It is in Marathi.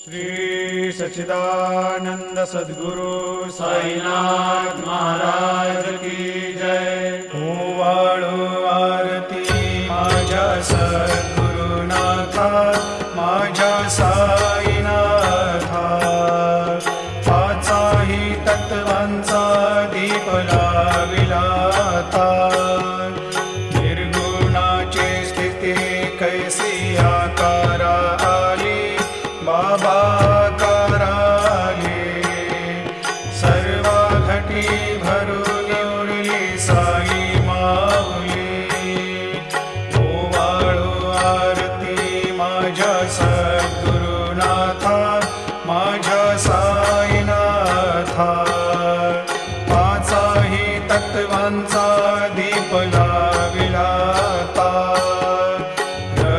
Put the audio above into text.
श्री सच्चिदानंद सद्गुरु साईनाथ महाराज की जय। ओवाळो आरती माझ्या सद्गुरुनाथा, माझ्या साईनाथा। पाचाही तत्वांचा दीप लाविला आता, निर्गुणाची स्थिती कैसी आका